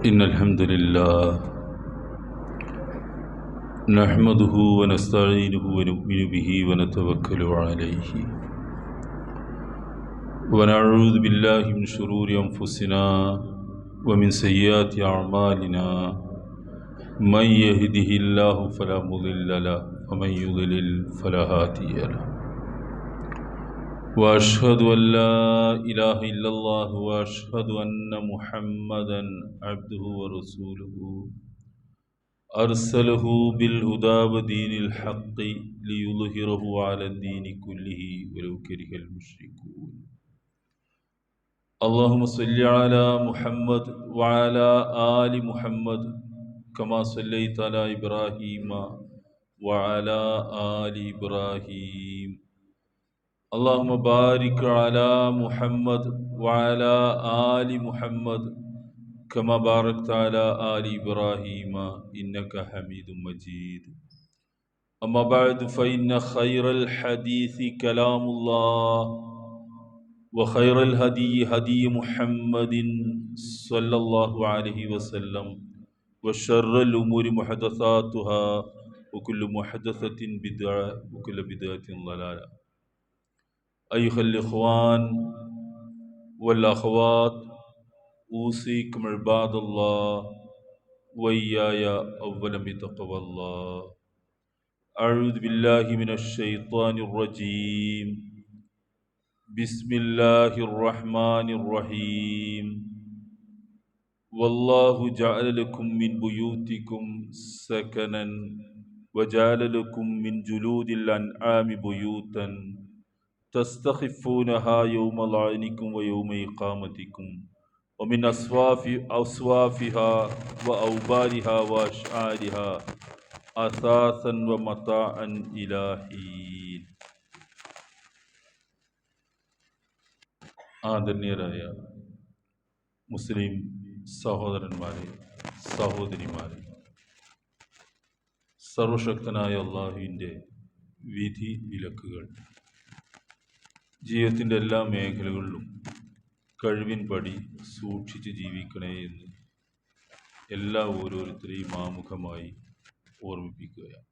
إن الحمد لله نحمده ونستعينه ونؤمن به ونتوكل عليه ونعوذ بالله من شرور أنفسنا ومن سيئات أعمالنا من يهده الله فلا مضل له ومن يضلل فلا هادي له وأشهد أن لا إله إلا الله وأشهد أن محمدا عبده ورسوله أرسله بالهدى ودين الحق ليظهره على الدين كله ولو كره المشركون اللهم صل على محمد وعلى آل محمد كما صليت على إبراهيم وعلى آل إبراهيم اللهم بارك على محمد وعلى آل محمد كما باركت على آل إبراهيم إنك حميد مجيد أما بعد فإن خير الحديث كلام الله وخير الهدي هدي محمد صلى الله عليه وسلم وشر الأمور محدثاتها وكل محدثة بدعة وكل بدعة ضلالة أيها الإخوان والأخوات أوصيكم عباد الله وإياي أولا بتقوى الله أعوذ بالله من الشيطان الرجيم بسم الله الرحمن الرحيم والله جعل لكم من بيوتكم سكنا وجعل لكم من جلود الأنعام بيوتا تستخفونها يوم ظعنكم ويوم إقامتكم ومن أصوافها وأوبارها وأشعارها أثاثا ومتاعا إلى حين. ആദരണീയരായ മുസ്ലിം സഹോദരന്മാരെ, സഹോദരിമാരെ, സർവശക്തനായ അള്ളാഹുവിൻ്റെ വിധി വിലക്കുകൾ ജീവിതത്തിൻ്റെ എല്ലാ മേഖലകളിലും കഴിവിൻപടി സൂക്ഷിച്ച് ജീവിക്കണേ എന്ന് ഓരോരുത്തരെയും ആമുഖമായി ഓർമ്മിപ്പിക്കുകയാണ്.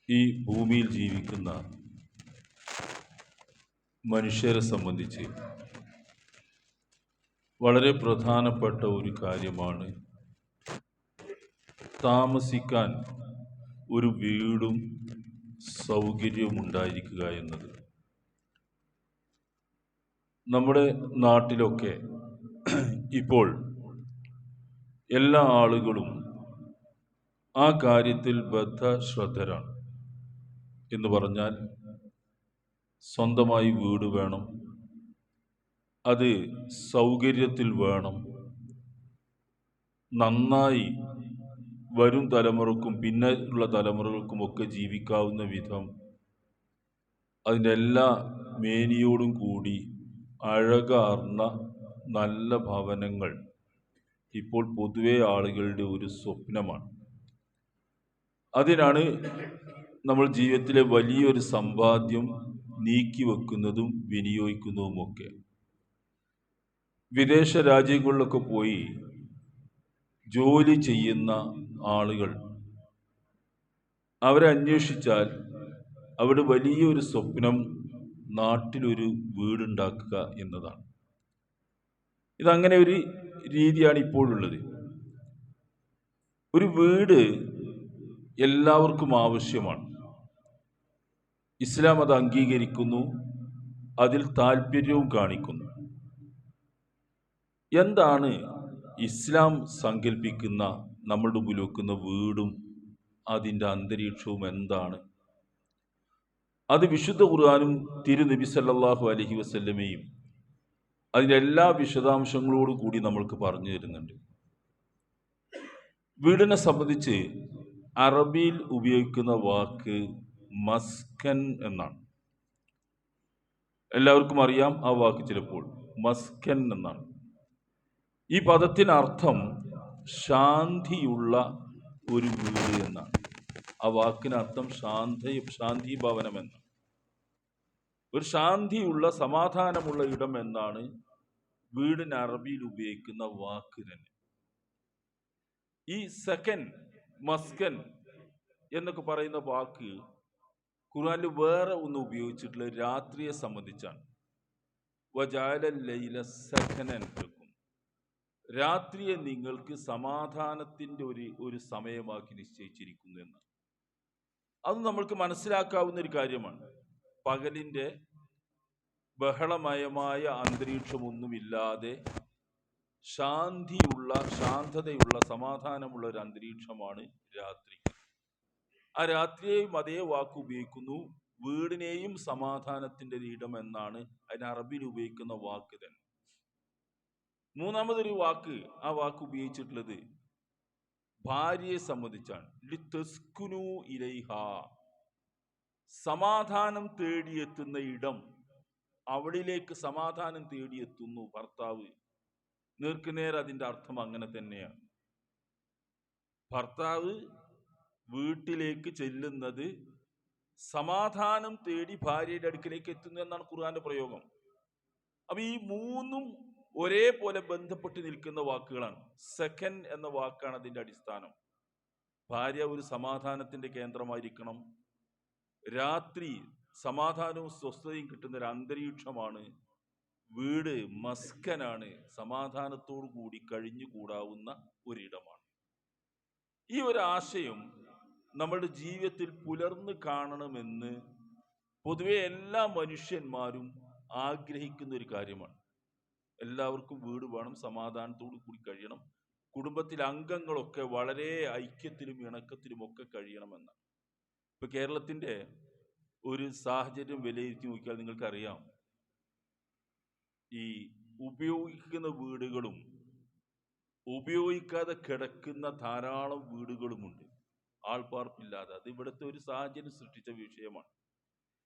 ഈ ഭൂമിയിൽ ജീവിക്കുന്ന മനുഷ്യരെ സംബന്ധിച്ച് വളരെ പ്രധാനപ്പെട്ട ഒരു കാര്യമാണ് താമസിക്കാൻ ഒരു വീടും സൗകര്യവും ഉണ്ടായിരിക്കുക എന്നത്. നമ്മുടെ നാട്ടിലൊക്കെ ഇപ്പോൾ എല്ലാ ആളുകളും ആ കാര്യത്തിൽ ബദ്ധശ്രദ്ധരാണ്. എന്ന് പറഞ്ഞാൽ സ്വന്തമായി വീട് വേണം, അത് സൗകര്യത്തിൽ വേണം, നന്നായി വരും തലമുറക്കും പിന്നെ ഉള്ള തലമുറകൾക്കുമൊക്കെ ജീവിക്കാവുന്ന വിധം അതിൻ്റെ എല്ലാ മേനിയോടും കൂടി അഴകാർന്ന നല്ല ഭവനങ്ങൾ ഇപ്പോൾ പൊതുവെ ആളുകളുടെ ഒരു സ്വപ്നമാണ്. അതിനാണ് നമ്മൾ ജീവിതത്തിലെ വലിയൊരു സമ്പാദ്യം നീക്കി വെക്കുന്നതും വിനിയോഗിക്കുന്നതുമൊക്കെ. വിദേശ രാജ്യങ്ങളിലൊക്കെ പോയി ജോലി ചെയ്യുന്ന ആളുകൾ, അവരെ അന്വേഷിച്ചാൽ അവിടെ വലിയൊരു സ്വപ്നം നാട്ടിലൊരു വീടുണ്ടാക്കുക എന്നതാണ്. ഇതങ്ങനെ ഒരു രീതിയാണ് ഇപ്പോഴുള്ളത്. ഒരു വീട് എല്ലാവർക്കും ആവശ്യമാണ്. ഇസ്ലാം അത് അംഗീകരിക്കുന്നു, അതിൽ താല്പര്യവും കാണിക്കുന്നു. എന്താണ് ഇസ്ലാം സങ്കല്പിക്കുന്ന, നമ്മളുടെ മുമ്പിൽ വെക്കുന്ന വീടും അതിൻ്റെ അന്തരീക്ഷവും എന്താണ്? അത് വിശുദ്ധ ഖുർആനും തിരുനബി സല്ലല്ലാഹു അലൈഹി വസല്ലമയും അതിൻ്റെ എല്ലാ വിശദാംശങ്ങളോടും കൂടി നമ്മൾക്ക് പറഞ്ഞു തരുന്നുണ്ട്. വീടിനെ സംബന്ധിച്ച് അറബിയിൽ ഉപയോഗിക്കുന്ന വാക്ക് മസ്കൻ എന്നാണ്. എല്ലാവർക്കും അറിയാം ആ വാക്ക്, ചിലപ്പോൾ മസ്കൻ എന്നാണ്. ഈ പദത്തിനർത്ഥം ശാന്തിയുള്ള ഒരു വീട് എന്നാണ്. ആ വാക്കിനർത്ഥം ശാന്തി ഭവനം എന്നാണ്. ഒരു ശാന്തിയുള്ള സമാധാനമുള്ള ഇടം എന്നാണ് വീടിന് അറബിയിൽ ഉപയോഗിക്കുന്ന വാക്ക് തന്നെ. ഈ സക്കൻ, മസ്കൻ എന്നൊക്കെ പറയുന്ന വാക്ക് ഖുർആനിൽ വേറെ ഒന്ന് ഉപയോഗിച്ചിട്ടുള്ള രാത്രിയെ സംബന്ധിച്ചാണ്. വജഅലൽ ലൈല സകനൻ ലക്കും, രാത്രിയെ നിങ്ങൾക്ക് സമാധാനത്തിന്റെ ഒരു സമയമാക്കി നിശ്ചയിച്ചിരിക്കുന്നു എന്ന്. അത് നമ്മൾക്ക് മനസ്സിലാക്കാവുന്ന ഒരു കാര്യമാണ്. പകലിന്റെ ബഹളമയമായ അന്തരീക്ഷമൊന്നുമില്ലാതെ ശാന്തതയുള്ള സമാധാനമുള്ള ഒരു അന്തരീക്ഷമാണ് രാത്രി. ആ രാത്രിയെയും അതേ വാക്ക് ഉപയോഗിക്കുന്നു. വീടിനെയും സമാധാനത്തിന്റെ ഇടം എന്നാണ് അതിന് അറബിയിൽ ഉപയോഗിക്കുന്ന വാക്ക് തന്നെ. മൂന്നാമതൊരു വാക്ക്, ആ വാക്ക് ഉപയോഗിച്ചിട്ടുള്ളത് ഭാര്യയെ സംബന്ധിച്ചാണ്. ലിതസ്കുനു ഇലൈഹ, സമാധാനം തേടിയെത്തുന്ന ഇടം, അവളിലേക്ക് സമാധാനം തേടിയെത്തുന്നു ഭർത്താവ്. നേർക്കുനേർ അതിൻ്റെ അർത്ഥം അങ്ങനെ തന്നെയാണ്. ഭർത്താവ് വീട്ടിലേക്ക് ചെല്ലുന്നത് സമാധാനം തേടി ഭാര്യയുടെ അടുക്കിലേക്ക് എത്തുന്നു എന്നാണ് ഖുർആന്റെ പ്രയോഗം. അപ്പൊ ഈ മൂന്നും ഒരേപോലെ ബന്ധപ്പെട്ട് നിൽക്കുന്ന വാക്കുകളാണ്. സെക്കൻ എന്ന വാക്കാണ് അതിന്റെ അടിസ്ഥാനം. ഭാര്യ ഒരു സമാധാനത്തിന്റെ കേന്ദ്രമായിരിക്കണം. രാത്രി സമാധാനവും സ്വസ്ഥതയും കിട്ടുന്ന ഒരു അന്തരീക്ഷമാണ്. വീട് മസ്കനാണ്, സമാധാനത്തോടു കൂടി കഴിഞ്ഞുകൂടാവുന്ന ഒരിടമാണ്. ഈ ഒരു ആശയം നമ്മുടെ ജീവിതത്തിൽ പുലർന്നു കാണണമെന്ന് പൊതുവെ എല്ലാ മനുഷ്യന്മാരും ആഗ്രഹിക്കുന്ന ഒരു കാര്യമാണ്. എല്ലാവർക്കും വീട് വേണം, സമാധാനത്തോടു കൂടി കഴിയണം, കുടുംബത്തിലെ അംഗങ്ങളൊക്കെ വളരെ ഐക്യത്തിലും ഇണക്കത്തിലും ഒക്കെ കഴിയണമെന്നാണ്. ഇപ്പൊ കേരളത്തിന്റെ ഒരു സാഹചര്യം വിലയിരുത്തി നോക്കിയാൽ നിങ്ങൾക്കറിയാം, ഈ ഉപയോഗിക്കുന്ന വീടുകളും ഉപയോഗിക്കാതെ കിടക്കുന്ന ധാരാളം വീടുകളുമുണ്ട്, ആൾപ്പാർപ്പില്ലാതെ. അത് ഇവിടുത്തെ ഒരു സാഹചര്യം സൃഷ്ടിച്ച വിഷയമാണ്.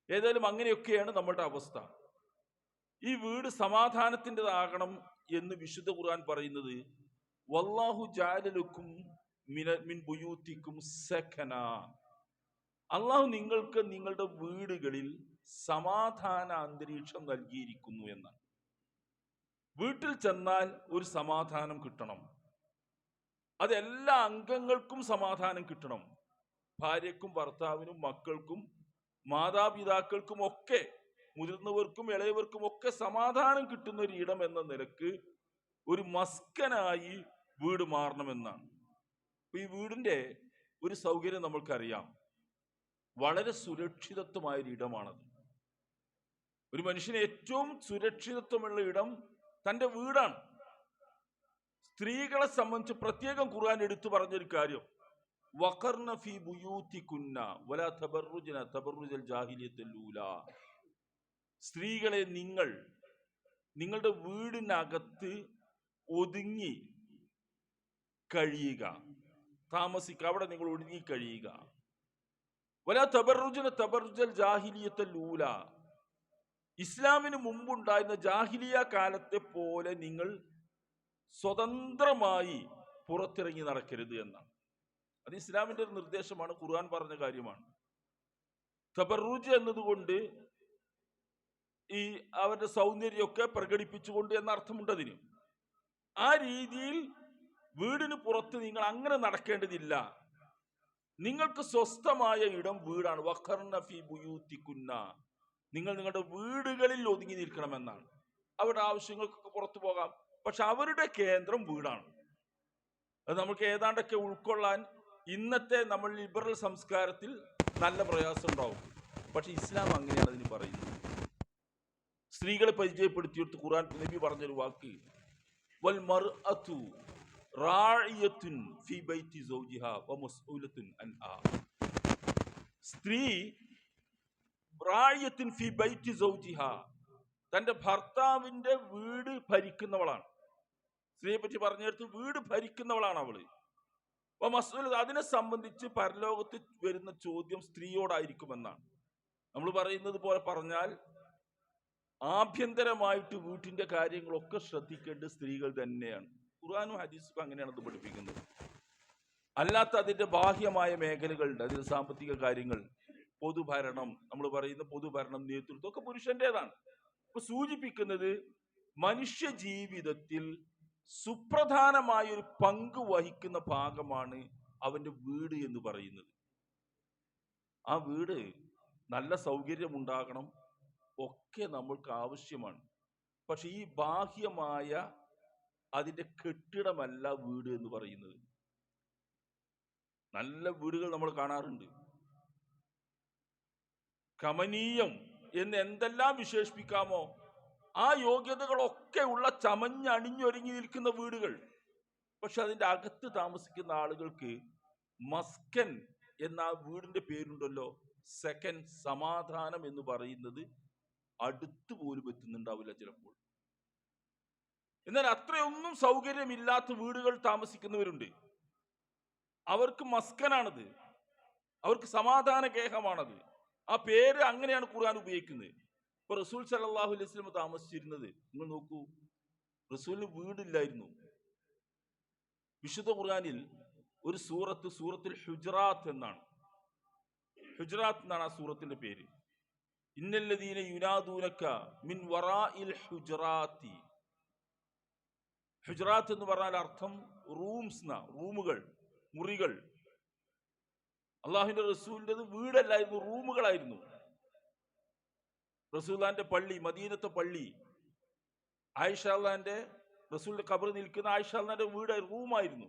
ഏതായാലും അങ്ങനെയൊക്കെയാണ് നമ്മുടെ അവസ്ഥ. ഈ വീട് സമാധാനത്തിൻ്റെതാകണം എന്ന് വിശുദ്ധ ഖുർആൻ പറയുന്നത്, വല്ലാഹു ജഅല ലക്കും മിൻ ബുയൂത്തിക്കും സകന, അള്ളാഹു നിങ്ങൾക്ക് നിങ്ങളുടെ വീടുകളിൽ സമാധാന അന്തരീക്ഷം നൽകിയിരിക്കുന്നു എന്നാണ്. വീട്ടിൽ ചെന്നാൽ ഒരു സമാധാനം കിട്ടണം, അത് എല്ലാ അംഗങ്ങൾക്കും സമാധാനം കിട്ടണം. ഭാര്യക്കും ഭർത്താവിനും മക്കൾക്കും മാതാപിതാക്കൾക്കും ഒക്കെ, മുതിർന്നവർക്കും ഇളയവർക്കും ഒക്കെ സമാധാനം കിട്ടുന്ന ഒരു ഇടം എന്ന നിലക്ക് ഒരു മസ്കനായി വീട് മാറണമെന്നാണ്. ഈ വീടിന്റെ ഒരു സൗകര്യം നമ്മൾക്കറിയാം, വളരെ സുരക്ഷിതത്വമായൊരു ഇടമാണത്. ഒരു മനുഷ്യന് ഏറ്റവും സുരക്ഷിതത്വമുള്ള ഇടം തൻ്റെ വീടാണ്. സ്ത്രീകളെ സംബന്ധിച്ച് പ്രത്യേകം ഖുർആൻ എടുത്തു പറഞ്ഞൊരു കാര്യം, വഖർന ഫീ ബുയൂതികുന്ന വലാ തബറുജന തബറുജൽ ജാഹിലിയത്തുൽ ഊലാ, സ്ത്രീകളെ നിങ്ങളുടെ വീടിനകത്ത് ഒതുങ്ങി കഴിയുക, താമസിക്കുക, അവിടെ നിങ്ങൾ ഒതുങ്ങി കഴിയുക. വലാ തബറുജന തബറുജൽ ജാഹിലിയത്തുൽ ഊലാ, ഇസ്ലാമിന് മുമ്പുണ്ടായിരുന്ന ജാഹിലിയ കാലത്തെ പോലെ നിങ്ങൾ സ്വതന്ത്രമായി പുറത്തിറങ്ങി നടക്കരുത് എന്നാണ്. അത് ഇസ്ലാമിന്റെ ഒരു നിർദ്ദേശമാണ്, ഖുർആൻ പറഞ്ഞ കാര്യമാണ്. തബറുജ് എന്നതുകൊണ്ട് ഈ അവരുടെ സൗന്ദര്യമൊക്കെ പ്രകടിപ്പിച്ചുകൊണ്ട് എന്ന അർത്ഥമുണ്ട് അതിന്. ആ രീതിയിൽ വീടിന് പുറത്ത് നിങ്ങൾ അങ്ങനെ നടക്കേണ്ടതില്ല. നിങ്ങൾക്ക് സ്വസ്ഥമായ ഇടം വീടാണ്. വഖർന ഫീ ബുയൂതികുന്ന, നിങ്ങൾ നിങ്ങളുടെ വീടുകളിൽ ഒതുങ്ങി നിൽക്കണമെന്നാണ്. അവരുടെ ആവശ്യങ്ങൾക്കൊക്കെ പുറത്തു പോകാം, പക്ഷെ അവരുടെ കേന്ദ്രം വീടാണ്. അത് നമുക്ക് ഏതാണ്ടൊക്കെ ഉൾക്കൊള്ളാൻ ഇന്നത്തെ നമ്മൾ ലിബറൽ സംസ്കാരത്തിൽ നല്ല പ്രയാസം ഉണ്ടാവും. പക്ഷെ ഇസ്ലാം അങ്ങനെയാണ് അതിന് പറയുന്നത്. സ്ത്രീകളെ പരിചയപ്പെടുത്തിയെടുത്ത് ഖുർആൻ നബി പറഞ്ഞൊരു വാക്ക്, വൽ മർഅതു റാഇയത്തുൻ ഫീ ബൈതി സൗജിഹാ വമസ്ഊലത്തുൻ അൻഹാ, സ്ത്രീ റാഇയത്തുൻ ഫീ ബൈതി സൗജിഹാ, തന്റെ ഭർത്താവിന്റെ വീട് ഭരിക്കുന്നവളാണ്. സ്ത്രീയെ പറ്റി പറഞ്ഞെടുത്ത് വീട് ഭരിക്കുന്നവളാണ് അവള്. മസ്ഊല, അതിനെ സംബന്ധിച്ച് പരലോകത്ത് വരുന്ന ചോദ്യം സ്ത്രീയോടായിരിക്കുമെന്നാണ്. നമ്മൾ പറയുന്നത് പോലെ പറഞ്ഞാൽ ആഭ്യന്തരമായിട്ട് വീട്ടിന്റെ കാര്യങ്ങളൊക്കെ ശ്രദ്ധിക്കേണ്ടത് സ്ത്രീകൾ തന്നെയാണ്. ഖുർആനും ഹദീസും അങ്ങനെയാണ് അത് പഠിപ്പിക്കുന്നത്. അല്ലാത്ത അതിന്റെ ബാഹ്യമായ മേഖലകളുണ്ട്, അതിന്റെ സാമ്പത്തിക കാര്യങ്ങൾ, പൊതുഭരണം, നമ്മൾ പറയുന്ന പൊതുഭരണം, നേതൃത്വം ഒക്കെ പുരുഷന്റേതാണ്. അപ്പൊ സൂചിപ്പിക്കുന്നത് മനുഷ്യ ജീവിതത്തിൽ സുപ്രധാനമായ ഒരു പങ്ക് വഹിക്കുന്ന ഭാഗമാണ് അവന്റെ വീട് എന്ന് പറയുന്നത്. ആ വീട് നല്ല സൗകര്യമുണ്ടാകണം, ഒക്കെ നമ്മൾക്ക് ആവശ്യമാണ്. പക്ഷെ ഈ ബാഹ്യമായ അതിന്റെ കെട്ടിടമല്ല വീട് എന്ന് പറയുന്നത്. നല്ല വീടുകൾ നമ്മൾ കാണാറുണ്ട്. കമനീയം എന്ന് എന്തെല്ലാം വിശേഷിപ്പിക്കാമോ ആ യോഗ്യതകളൊക്കെ ഉള്ള ചമഞ്ഞണിഞ്ഞൊരുങ്ങി നിൽക്കുന്ന വീടുകൾ. പക്ഷെ അതിന്റെ അകത്ത് താമസിക്കുന്ന ആളുകൾക്ക് മസ്കൻ എന്ന ആ വീടിന്റെ പേരുണ്ടല്ലോ, സെക്കൻഡ് സമാധാനം എന്ന് പറയുന്നത് അടുത്ത് പോലും എത്തുന്നുണ്ടാവില്ല ചിലപ്പോൾ. എന്നാൽ അത്രയൊന്നും സൗകര്യമില്ലാത്ത വീടുകൾ താമസിക്കുന്നവരുണ്ട്. അവർക്ക് മസ്കനാണത്, അവർക്ക് സമാധാന ഗേഹമാണത്. ആ പേര് അങ്ങനെയാണ് ഖുർആൻ ഉപയോഗിക്കുന്നത്. ഇപ്പൊ റസൂൽ സല്ലല്ലാഹു അലൈഹി വസല്ലം താമസിച്ചിരുന്നത് നിങ്ങൾ നോക്കൂ, റസൂലിന് വീടില്ലായിരുന്നു. വിശുദ്ധ ഖുർആനിൽ ഒരു സൂറത്തുൽ ഹുജറാത്ത് എന്നാണ്. ഹുജറാത്ത് എന്നാണ് ആ സൂറത്തിന്റെ പേര്. ഇന്നല്ലദീന യുനാദൂനക മിൻ വറാഇൽ ഹുജറാത്തി. ഹുജറാത്ത് എന്ന് പറഞ്ഞാൽ അർത്ഥം റൂംസ് എന്നാ, റൂമുകൾ, മുറികൾ. അള്ളാഹുവിന്റെ റസൂലിൻ്റെത് വീടല്ലായിരുന്നു, റൂമുകളായിരുന്നു. റസൂലുള്ളാഹിന്റെ പള്ളി, മദീനത്തെ പള്ളി, ആയിഷ അള്ളാന്റെ റസൂലിന്റെ ഖബർ നിൽക്കുന്ന ആയിഷ അള്ളാന്റെ വീട് റൂമായിരുന്നു.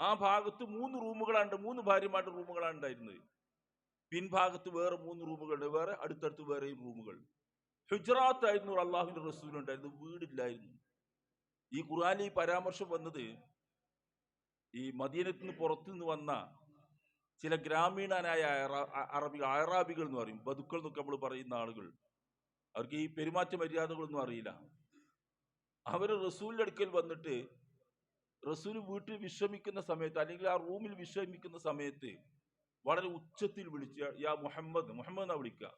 ആ ഭാഗത്ത് 3 റൂമുകളാണ്, 3 ഭാര്യമാരുടെ റൂമുകളാണ് ഉണ്ടായിരുന്നത്. പിൻഭാഗത്ത് വേറെ 3 റൂമുകളുണ്ട്, വേറെ അടുത്തടുത്ത് വേറെയും റൂമുകൾ. ഹുജറാത്ത് ആയിരുന്നു അള്ളാഹുവിന്റെ റസൂൽ ഉണ്ടായിരുന്നു, വീടില്ലായിരുന്നു. ഈ ഖുർആനിൽ ഈ പരാമർശം വന്നത് ഈ മദീനത്തിൽ നിന്ന് പുറത്തു നിന്ന് വന്ന ചില ഗ്രാമീണനായ അറാബികൾ എന്ന് പറയും, ബതുക്കൾ എന്നൊക്കെ നമ്മൾ പറയുന്ന ആളുകൾ. അവർക്ക് ഈ പെരുമാറ്റ മര്യാദകളൊന്നും അറിയില്ല. അവര് റസൂലിന്റെ അടുക്കൽ വന്നിട്ട് റസൂൽ വീട്ടിൽ വിശ്രമിക്കുന്ന സമയത്ത്, അല്ലെങ്കിൽ ആ റൂമിൽ വിശ്രമിക്കുന്ന സമയത്ത് വളരെ ഉച്ചത്തിൽ വിളിച്ച് യാ മുഹമ്മദ്, മുഹമ്മദ് എന്നാ വിളിക്കുക,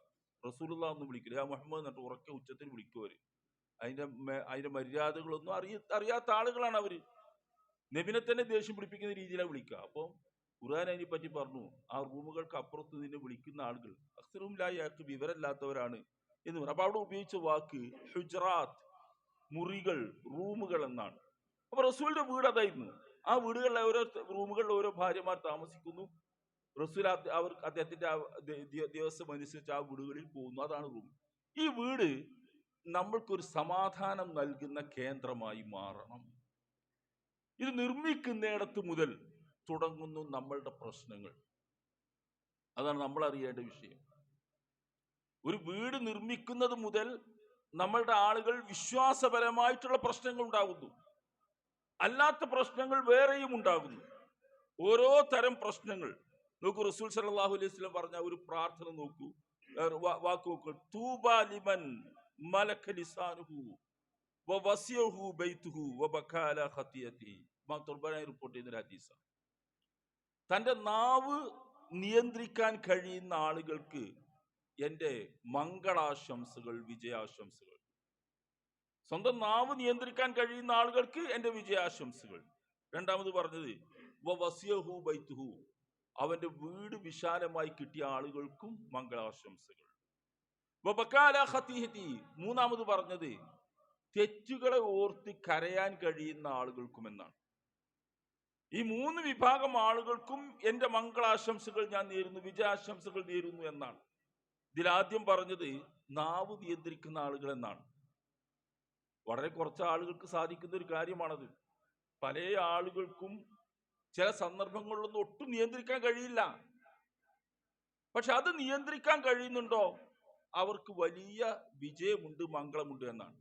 റസൂലുള്ളാഹി ഒന്നും വിളിക്കില്ല, യാ മുഹമ്മദ് എന്നിട്ട് ഉറക്കെ ഉച്ചത്തിൽ വിളിക്കുവര്. അതിന്റെ മര്യാദകളൊന്നും അറിയാത്ത ആളുകളാണ് അവര്. നബിനെ തന്നെ ദേഷ്യം പിടിപ്പിക്കുന്ന രീതിയിലാണ് വിളിക്കുക. അപ്പോൾ ഖുർആൻ അതിനെ പറ്റി പറഞ്ഞു, ആ റൂമുകൾക്ക് അപ്പുറത്ത് നിന്നെ വിളിക്കുന്ന ആളുകൾ അക്സറുമില്ലായ്ക്ക് വിവരമില്ലാത്തവരാണ് എന്ന് പറഞ്ഞു. അപ്പൊ അവിടെ ഉപയോഗിച്ച വാക്ക് ഹുജറാത്ത്, മുറികൾ, റൂമുകൾ എന്നാണ്. അപ്പൊ റസൂലിന്റെ വീട് അതായിരുന്നു. ആ വീടുകളിലെ ഓരോ റൂമുകളിൽ ഓരോ ഭാര്യമാർ താമസിക്കുന്നു. റസൂൽ അദ്ദേഹത്തിന്റെ ദിവസം അനുസരിച്ച് ആ വീടുകളിൽ പോകുന്നു. അതാണ് റൂം. ഈ വീട് നമ്മൾക്കൊരു സമാധാനം നൽകുന്ന കേന്ദ്രമായി മാറണം. ഇത് നിർമ്മിക്കുന്നിടത്ത് മുതൽ തുടങ്ങുന്നു നമ്മളുടെ പ്രശ്നങ്ങൾ. അതാണ് നമ്മൾ അറിയേണ്ട വിഷയം. ഒരു വീട് നിർമ്മിക്കുന്നത് മുതൽ നമ്മളുടെ ആളുകൾ വിശ്വാസപരമായിട്ടുള്ള പ്രശ്നങ്ങൾ ഉണ്ടാകുന്നു, അല്ലാത്ത പ്രശ്നങ്ങൾ വേറെയും ഉണ്ടാകുന്നു. ഓരോ തരം പ്രശ്നങ്ങൾ നോക്കൂ. റസൂൽ സല്ലല്ലാഹു അലൈഹി വസല്ലം പറഞ്ഞ ഒരു പ്രാർത്ഥന നോക്കൂ, വാക്ക് നോക്കൂ. തൂബാ ലിമൻ മലക ലിസാനുഹു വവസിയഹു ബൈതുഹു വബകാ അലാ ഖതിയതിഹി. റിപ്പോർട്ട് ചെയ്യുന്ന ഒരു ഹദീസാണ്. തന്റെ നാവ് നിയന്ത്രിക്കാൻ കഴിയുന്ന ആളുകൾക്ക് എൻ്റെ മംഗളാശംസകൾ, വിജയാശംസകൾ. സ്വന്തം നാവ് നിയന്ത്രിക്കാൻ കഴിയുന്ന ആളുകൾക്ക് എൻ്റെ വിജയാശംസകൾ. രണ്ടാമത് പറഞ്ഞത് വവസിയഹു ബൈതുഹു, അവന്റെ വീട് വിശാലമായി കിട്ടിയ ആളുകൾക്കും മംഗളാശംസകൾ. വബകാ അലാ ഖതിയതിഹി, മൂന്നാമത് പറഞ്ഞത് തെറ്റുകളെ ഓർത്ത് കരയാൻ കഴിയുന്ന ആളുകൾക്കും എന്നാണ്. ഈ 3 വിഭാഗം ആളുകൾക്കും എൻ്റെ മംഗളാശംസകൾ ഞാൻ നേരുന്നു, വിജയാശംസകൾ നേരുന്നു എന്നാണ്. ഇതിലാദ്യം പറഞ്ഞത് നാവ് നിയന്ത്രിക്കുന്ന ആളുകൾ എന്നാണ്. വളരെ കുറച്ച് ആളുകൾക്ക് സാധിക്കുന്ന ഒരു കാര്യമാണത്. പല ആളുകൾക്കും ചില സന്ദർഭങ്ങളിലൊന്നും ഒട്ടും നിയന്ത്രിക്കാൻ കഴിയില്ല. പക്ഷെ അത് നിയന്ത്രിക്കാൻ കഴിയുന്നുണ്ടോ അവർക്ക് വലിയ വിജയമുണ്ട്, മംഗളമുണ്ട് എന്നാണ്.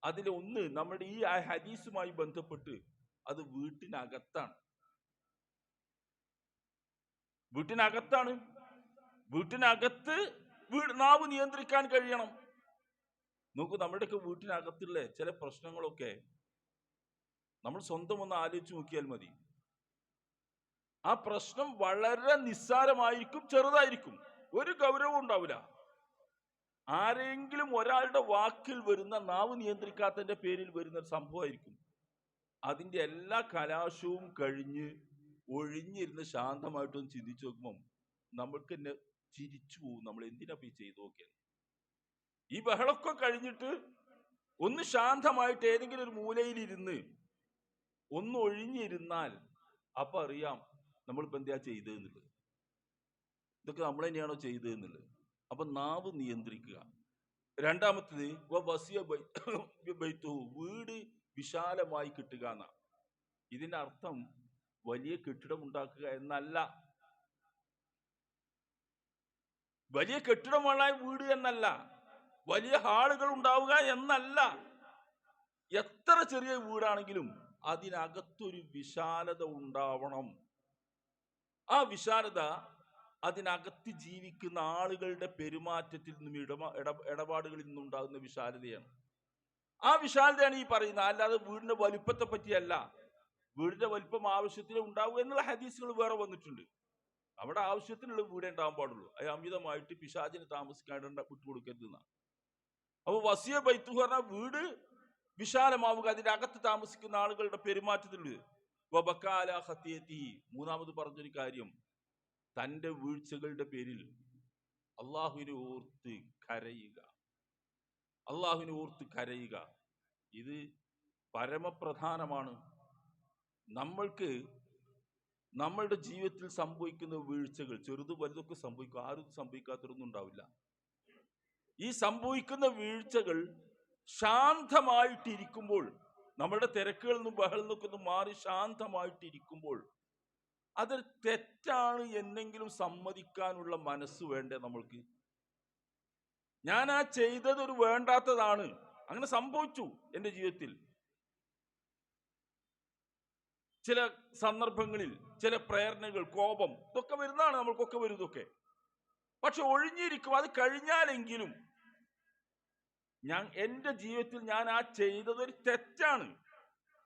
അതിലൊന്ന് നമ്മുടെ ഈ ഹദീസുമായി ബന്ധപ്പെട്ട് അത് വീട്ടിനകത്താണ്. വീട്ടിനകത്ത് നാവ് നിയന്ത്രിക്കാൻ കഴിയണം. നോക്കൂ, നമ്മുടെയൊക്കെ വീട്ടിനകത്തുള്ള ചില പ്രശ്നങ്ങളൊക്കെ നമ്മൾ സ്വന്തം ഒന്ന് ആലോചിച്ച് നോക്കിയാൽ മതി. ആ പ്രശ്നം വളരെ നിസ്സാരമായിരിക്കും, ചെറുതായിരിക്കും, ഒരു ഗൗരവവും ഉണ്ടാവില്ല. ആരെങ്കിലും ഒരാളുടെ വാക്കിൽ വരുന്ന, നാവ് നിയന്ത്രിക്കാത്തതിന്റെ പേരിൽ വരുന്ന ഒരു സംഭവമായിരിക്കും. അതിന്റെ എല്ലാ കലാശവും കഴിഞ്ഞ് ഒഴിഞ്ഞിരുന്ന് ശാന്തമായിട്ടൊന്ന് ചിന്തിച്ചു നോക്കുമ്പം നമ്മൾക്ക് ചിരിച്ചു പോകും. നമ്മൾ എന്തിനാ പോയി ചെയ്തു നോക്കിയത്? ഈ ബഹളമൊക്കെ കഴിഞ്ഞിട്ട് ഒന്ന് ശാന്തമായിട്ട് ഏതെങ്കിലും ഒരു മൂലയിലിരുന്ന് ഒന്ന് ഒഴിഞ്ഞിരുന്നാൽ അപ്പൊ അറിയാം നമ്മളിപ്പോ എന്താ ചെയ്തതെന്നുള്ളത്. ഇതൊക്കെ നമ്മൾ തന്നെയാണോ ചെയ്തതെന്നുള്ളത്. അപ്പൊ നാവ് നിയന്ത്രിക്കുക. രണ്ടാമത്തത് വീട് വിശാലമായി കിട്ടുക എന്നാ. ഇതിന്റെ അർത്ഥം വലിയ കെട്ടിടം ഉണ്ടാക്കുക എന്നല്ല. വലിയ കെട്ടിടമുള്ള വീട് എന്നല്ല. വലിയ ഹാളുകൾ ഉണ്ടാവുക എന്നല്ല. എത്ര ചെറിയ വീടാണെങ്കിലും അതിനകത്തൊരു വിശാലത ഉണ്ടാവണം. ആ വിശാലത അതിനകത്ത് ജീവിക്കുന്ന ആളുകളുടെ പെരുമാറ്റത്തിൽ നിന്നും ഇടപാടുകളിൽ നിന്നുണ്ടാകുന്ന വിശാലതയാണ്. ആ വിശാലതയാണ് ഈ പറയുന്നത്. അല്ലാതെ വീടിന്റെ വലുപ്പത്തെ പറ്റിയല്ല. വീടിന്റെ വലുപ്പം ആവശ്യത്തിന് ഉണ്ടാവുക എന്നുള്ള ഹദീസുകൾ വേറെ വന്നിട്ടുണ്ട്. അവിടെ ആവശ്യത്തിനുള്ള വീടേ ഉണ്ടാകാൻ പാടുള്ളൂ. അത് അമിതമായിട്ട് പിശാചിന് താമസിക്കാണ്ട് വിട്ടുകൊടുക്കരുത് എന്നാണ്. അപ്പൊ വസിയ ബൈത്തു പറഞ്ഞ വീട് വിശാലമാവുക, അതിന്റെ അകത്ത് താമസിക്കുന്ന ആളുകളുടെ പെരുമാറ്റത്തിലുള്ളത്. മൂന്നാമത് പറഞ്ഞൊരു കാര്യം, തന്റെ വീഴ്ചകളുടെ പേരിൽ അള്ളാഹുവിനെ ഓർത്ത് കരയുക. അള്ളാഹുവിനെ ഓർത്ത് കരയുക ഇത് പരമപ്രധാനമാണ്. നമ്മൾക്ക് നമ്മളുടെ ജീവിതത്തിൽ സംഭവിക്കുന്ന വീഴ്ചകൾ ചെറുത് വലുതൊക്കെ സംഭവിക്കും. ആരും സംഭവിക്കാത്തതൊന്നും ഉണ്ടാവില്ല. ഈ സംഭവിക്കുന്ന വീഴ്ചകൾ ശാന്തമായിട്ടിരിക്കുമ്പോൾ, നമ്മളുടെ തിരക്കുകളിൽ നിന്നും ബഹളിൽ നിന്നൊക്കെ മാറി ശാന്തമായിട്ടിരിക്കുമ്പോൾ അത് തെറ്റാണ് എന്നെങ്കിലും സമ്മതിക്കാനുള്ള മനസ്സ് വേണ്ടേ നമ്മൾക്ക്? ഞാൻ ആ ചെയ്തത് ഒരു വേണ്ടാത്തതാണ്, അങ്ങനെ സംഭവിച്ചു എൻ്റെ ജീവിതത്തിൽ. ചില സന്ദർഭങ്ങളിൽ ചില പ്രേരണകൾ, കോപം, ഇതൊക്കെ വരുന്നതാണ്, നമ്മൾക്കൊക്കെ വരും ഇതൊക്കെ. പക്ഷെ ഒഴിഞ്ഞിരിക്കും. അത് കഴിഞ്ഞാലെങ്കിലും എൻ്റെ ജീവിതത്തിൽ ഞാൻ ആ ചെയ്തത് ഒരു തെറ്റാണ്,